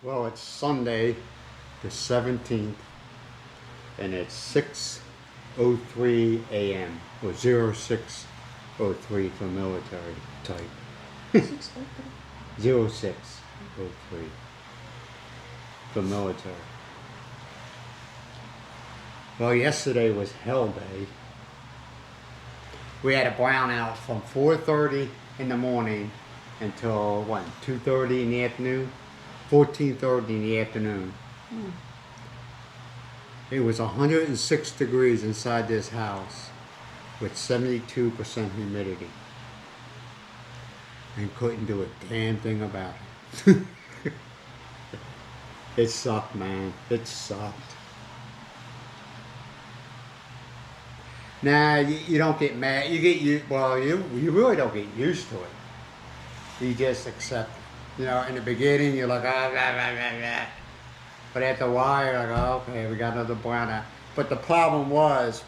Well, it's Sunday, the 17th, and it's 6:03 a.m. or 06:03 for military type. 06:03 for military. Well, yesterday was hell day. We had a brownout from 4:30 in the morning until, 2:30 in the afternoon? 14:30 in the afternoon. It was 106 degrees inside this house with 72% humidity. And couldn't do a damn thing about it. It sucked, man. It sucked. Nah, you don't get mad. You really don't get used to it. You just accept it. You know, in the beginning, you're like, blah, blah, blah, blah. But after a while, you're like, oh, okay, we got another brownout. But the problem was,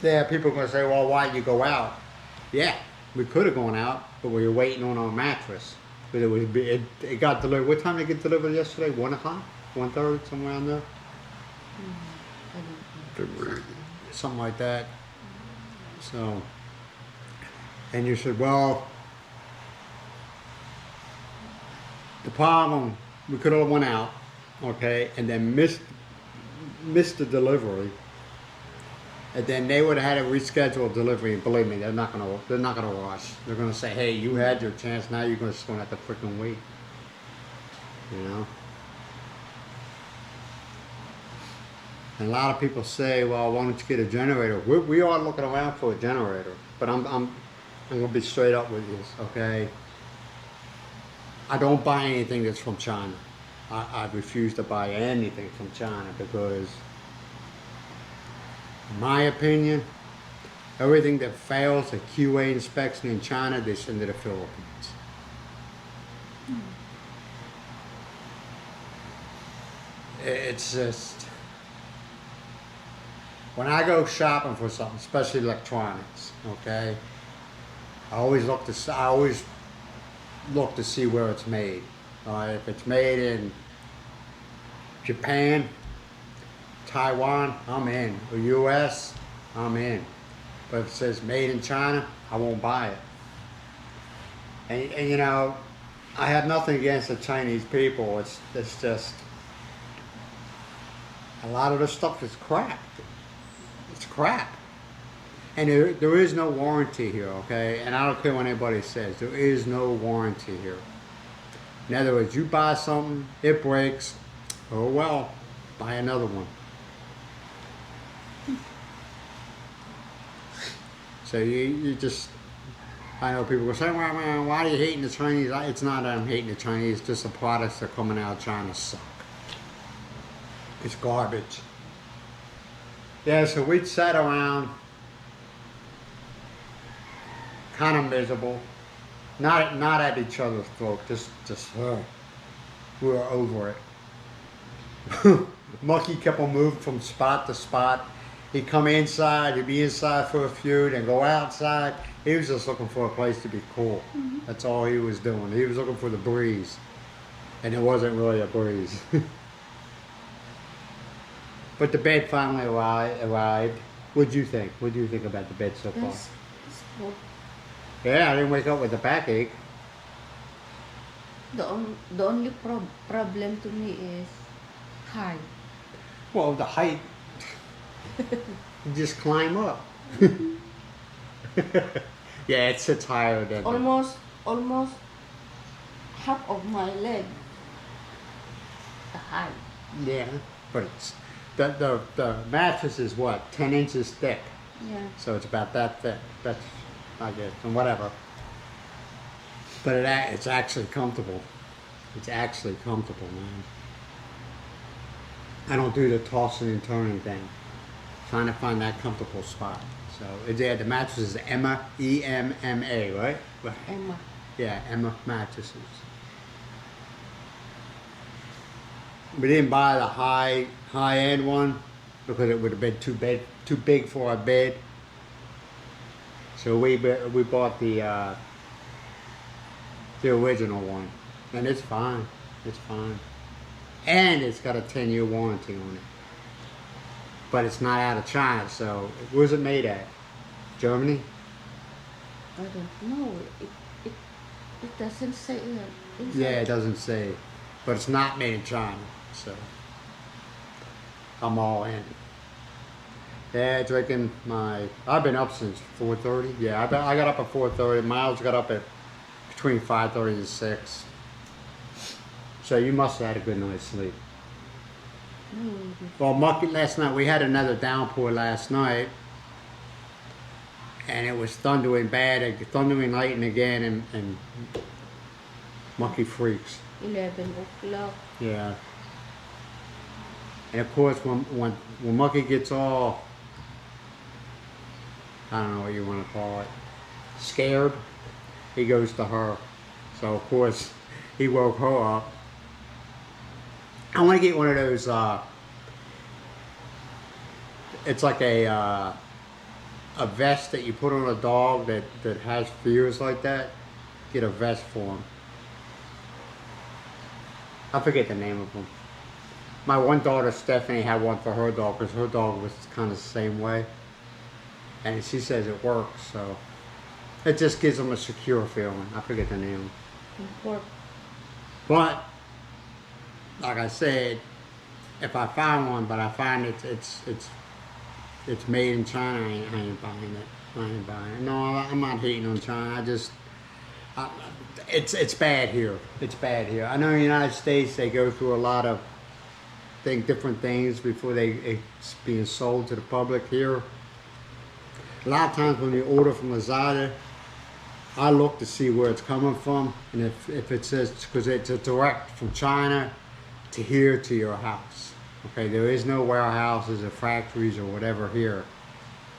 people are going to say, well, why'd you go out? Yeah, we could have gone out, but we were waiting on our mattress. But it got delivered. What time did it get delivered yesterday? 1 o'clock? 1:30, somewhere around there? Something like that. So, and you said, well, the problem, we could have went out, okay, and then missed the delivery, and then they would have had to reschedule delivery. And believe me, they're not gonna rush. They're gonna say, hey, you had your chance, now you're just gonna have to freaking wait. You know. And a lot of people say, well, why don't you get a generator? We are looking around for a generator, but I'm gonna be straight up with you, okay? I don't buy anything that's from China. I refuse to buy anything from China because, in my opinion, everything that fails a QA inspection in China, they send to the Philippines. It's just, when I go shopping for something, especially electronics, okay, I always look to see where it's made. If it's made in Japan, Taiwan, I'm in. Or US, I'm in. But if it says made in China, I won't buy it. And you know, I have nothing against the Chinese people. It's just, a lot of the stuff is crap. It's crap. And there is no warranty here, okay? And I don't care what anybody says. There is no warranty here. In other words, you buy something, it breaks, oh well, buy another one. So you just, I know people will say, well, man, why are you hating the Chinese? It's not that I'm hating the Chinese, it's just the products that are coming out of China suck. It's garbage. Yeah, so we sat around, kind of miserable, not at each other's throat, just we were over it. Monkey kept on moving from spot to spot. He'd come inside, he'd be inside for a few, then go outside. He was just looking for a place to be cool. That's all he was doing. He was looking for the breeze, and it wasn't really a breeze. But the bed finally arrived. What'd you think? What do you think about the bed so far? It's good. Yeah, I didn't wake up with a backache. The only problem to me is height. Well, the height, you just climb up. Yeah, it sits higher than Almost half of my leg. The height. Yeah, but it's the mattress is what, 10 inches thick. Yeah. So it's about that thick. That's, I guess, and whatever. But it's actually comfortable. It's actually comfortable, man. I don't do the tossing and turning thing. Trying to find that comfortable spot. So the mattress is Emma, E-M-M-A, right? Emma. Yeah, Emma mattresses. We didn't buy the high-end one because it would have been too big for our bed. So we bought the original one, and it's fine. It's fine. and it's got a 10-year warranty on it. But it's not out of China, so where's it made at? Germany? I don't know. It doesn't say it. Yeah, it doesn't say, but it's not made in China, so I'm all in. Yeah, drinking my. I've been up since 4:30. Yeah, I got up at 4:30. Miles got up at between 5:30 and 6. So you must have had a good night's sleep. Well, Mucky, last night we had another downpour last night, and it was thundering bad, thundering lightning again, and Mucky freaks. 11 o'clock. Yeah. And of course, when Mucky gets all, I don't know what you want to call it, scared, he goes to her. So of course, he woke her up. I want to get one of those. It's like a vest that you put on a dog that has fears like that. Get a vest for him. I forget the name of them. My one daughter Stephanie had one for her dog because her dog was kind of the same way, and she says it works. So it just gives them a secure feeling. I forget the name. But like I said, if I find one, but I find it's made in China, I ain't buying it. I ain't buying it. No, I'm not hating on China. It's bad here. It's bad here. I know in the United States they go through a lot of different things before it's being sold to the public. Here, a lot of times when you order from Lazada, I look to see where it's coming from, and if it says, because it's a direct from China to here to your house. Okay, there is no warehouses or factories or whatever here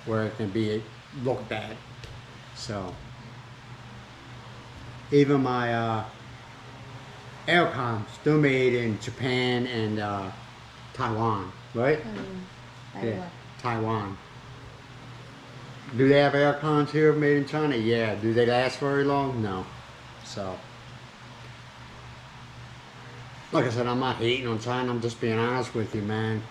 where it can be looked at. So even my aircons, they're made in Japan and Taiwan, right? Yeah, Taiwan. Do they have aircons here made in China? Yeah. Do they last very long? No. So, like I said, I'm not hating on China. I'm just being honest with you, man.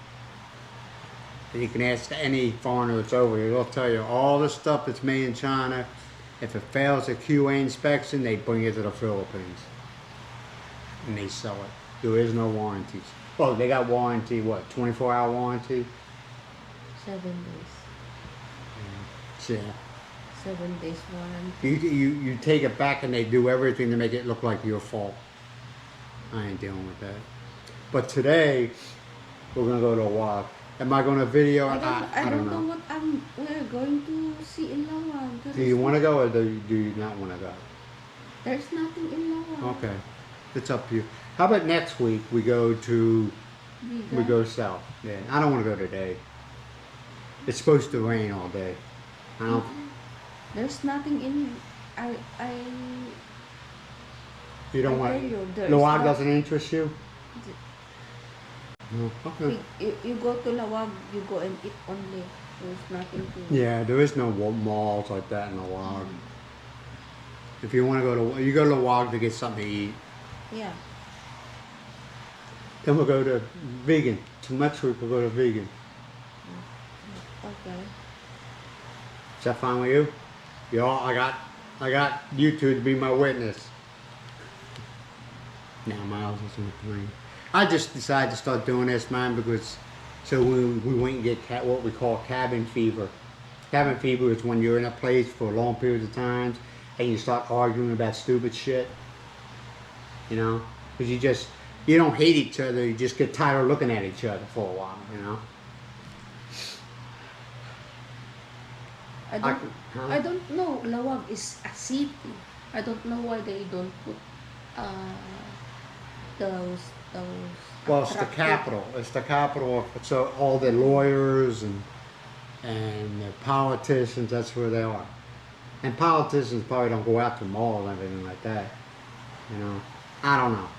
And you can ask any foreigner that's over here. They'll tell you all the stuff that's made in China. If it fails a QA inspection, they bring it to the Philippines. And they sell it. There is no warranties. Well, they got warranty, what, 24-hour warranty? 7 days. Yeah. 7 days warranty. You take it back and they do everything to make it look like your fault. I ain't dealing with that. But today, we're going to go to a walk. Am I going to video? I don't know what we're going to see in Lawag. Do you want to go or do you not want to go? There's nothing in Lawag. Okay. It's up to you. How about next week we go south? Yeah. I don't want to go today. It's supposed to rain all day. I don't. There's nothing in. You don't want. Lawag doesn't interest you. No. Okay. You go to Lawag, you go and eat only. There's nothing to. Yeah, there is no malls like that in Lawag. If you want to go to, you go to Lawag to get something to eat. Yeah. Then we'll go to vegan. To next week we'll go to vegan. Okay. Is that fine with you? Y'all, I got you two to be my witness. Now Miles is in the plane. I just decided to start doing this, man, because so we wouldn't get what we call cabin fever. Cabin fever is when you're in a place for long periods of time and you start arguing about stupid shit. You know, because you don't hate each other. You just get tired of looking at each other for a while. You know. I don't know. Lawag is a city. I don't know why they don't put those. Well, it's the capital. It's the capital. So all the lawyers and the politicians, that's where they are. And politicians probably don't go out to malls and everything like that. You know, I don't know.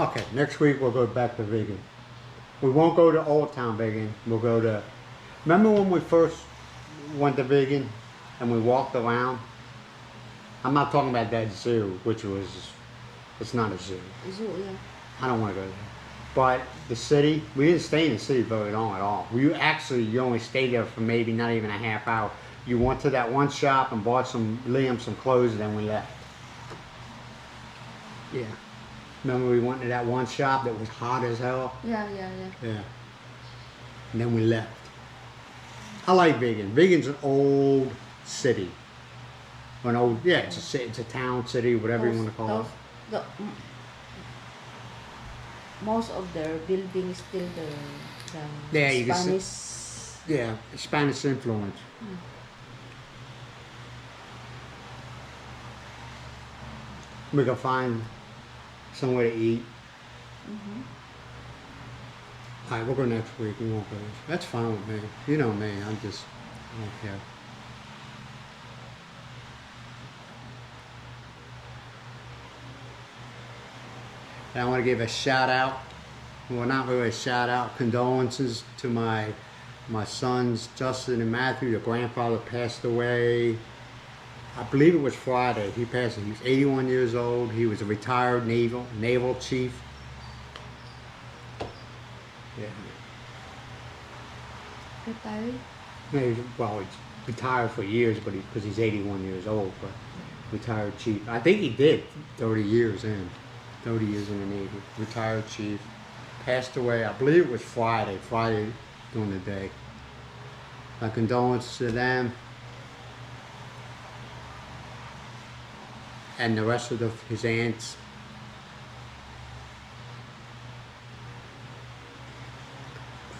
Okay, next week we'll go back to vegan. We won't go to Old Town vegan. We'll go to. Remember when we first went to vegan and we walked around? I'm not talking about that zoo, which was It's not a zoo. Zoo, yeah. I don't want to go there. But the city, we didn't stay in the city very long at all. You only stayed there for maybe not even a half hour. You went to that one shop and bought Liam some clothes, and then we left. Yeah. Remember we went to that one shop that was hot as hell? Yeah. Yeah. And then we left. I like Vegan. Vegan's an old city. It's a town, city, whatever you want to call it. Most of their buildings still the Yeah, you can Spanish. see. Yeah, Spanish influence. We can find somewhere to eat. All right, we'll go next week. We won't go. That's fine with me. You know me. I don't care. And I want to give a shout out. Well, not really a shout out. Condolences to my sons, Justin and Matthew. Their grandfather passed away. I believe it was Friday. He passed. He was 81 years old. He was a retired naval chief. Yeah. Retired? He's retired for years, but because he's 81 years old, but retired chief. I think he did 30 years in. 30 years in the Navy. Retired chief. Passed away, I believe it was Friday during the day. My condolences to them. And the rest of his aunts.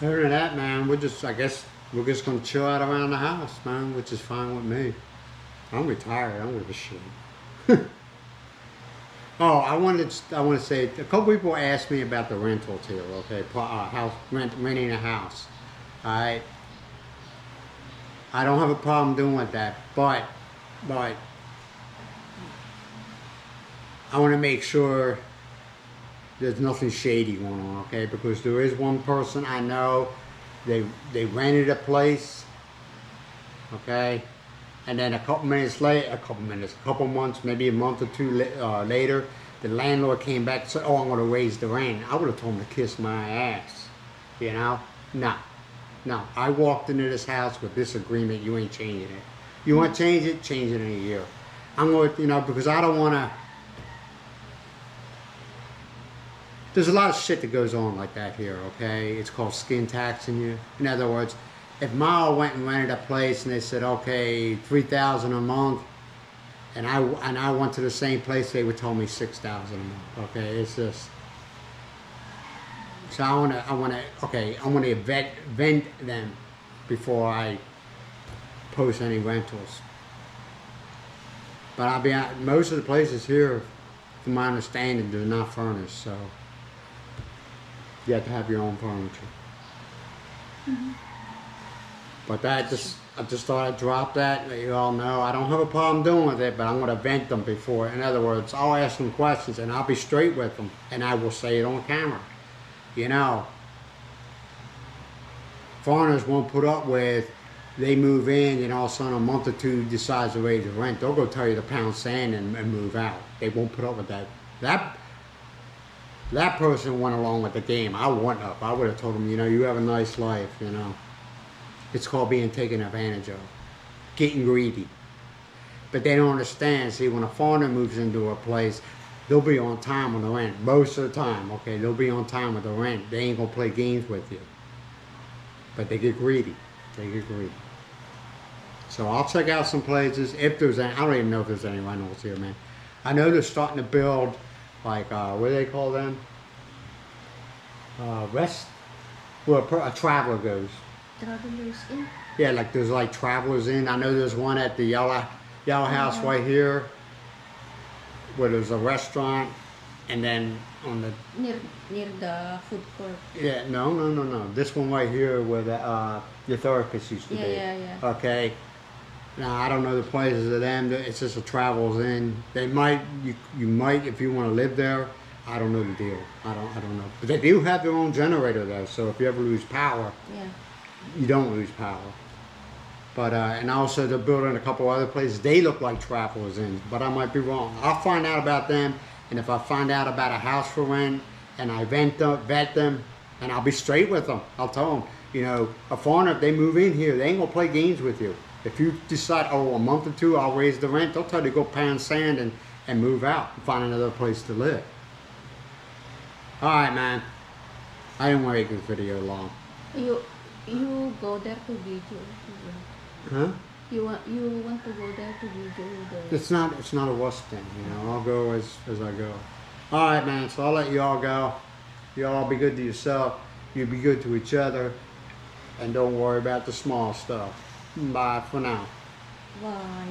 Other than that, man, I guess we're just gonna chill out around the house, man, which is fine with me. I'm retired, I don't give a shit. Oh, I want to say, a couple people asked me about the rentals here, okay, renting a house. Alright. I don't have a problem doing with that, but I want to make sure there's nothing shady going on, okay? Because there is one person I know, they rented a place, okay? And then a couple months, maybe a month or two later, the landlord came back and said, oh, I'm going to raise the rent. I would have told him to kiss my ass, you know? No. I walked into this house with this agreement, you ain't changing it. You want to change it in a year. I'm going to, because I don't want to. There's a lot of shit that goes on like that here, okay? It's called skin taxing you. In other words, if Ma went and rented a place and they said, okay, $3,000 a month, and I went to the same place, they would tell me $6,000 a month, okay? It's just. So I want to vent them before I post any rentals. But most of the places here, from my understanding, they're not furnished, so you have to have your own furniture. But I just thought I'd drop that. Let you all know I don't have a problem doing with it, but I'm going to vent them before. In other words, I'll ask them questions and I'll be straight with them, and I will say it on camera. Foreigners won't put up with, they move in and all of a sudden a month or two decides to raise the rent. They'll go tell you to pound sand and move out. They won't put up with that. That person went along with the game. I wouldn't have. I would have told them, you have a nice life, It's called being taken advantage of. Getting greedy. But they don't understand. See, when a foreigner moves into a place, they'll be on time on the rent. Most of the time, okay? They'll be on time with the rent. They ain't going to play games with you. But they get greedy. So I'll check out some places. If there's any, I don't even know if there's any rentals here, man. I know they're starting to build, like, what do they call them? Where a traveler goes. Travelers in? Yeah, like there's like Travelers Inn. I know there's one at the Yellow House right here, where there's a restaurant, and then on the near the food court. Yeah, no. This one right here where the therapist used to be. Yeah. Okay. Now I don't know the places of them. It's just a Travelers Inn. They might you might if you want to live there. I don't know the deal. I don't know. But they do have their own generator though. So if you ever lose power. Yeah. You don't lose power. But and also they're building a couple other places. They look like Travelers Inns, but I might be wrong. I'll find out about them And if I find out about a house for rent and I vet them, and I'll be straight with them. I'll tell them, you know, a foreigner, if they move in here, they ain't gonna play games with you. If you decide, oh, a month or two, I'll raise the rent, they'll tell you to go pound sand and move out and find another place to live. All right, man. I didn't want to make this video long. You go there to video. Huh? You want to go there to video the. It's not a rush thing, you know. I'll go as I go. All right, man. So I'll let you all go. You all be good to yourself. You be good to each other, and don't worry about the small stuff. Bye for now. Bye.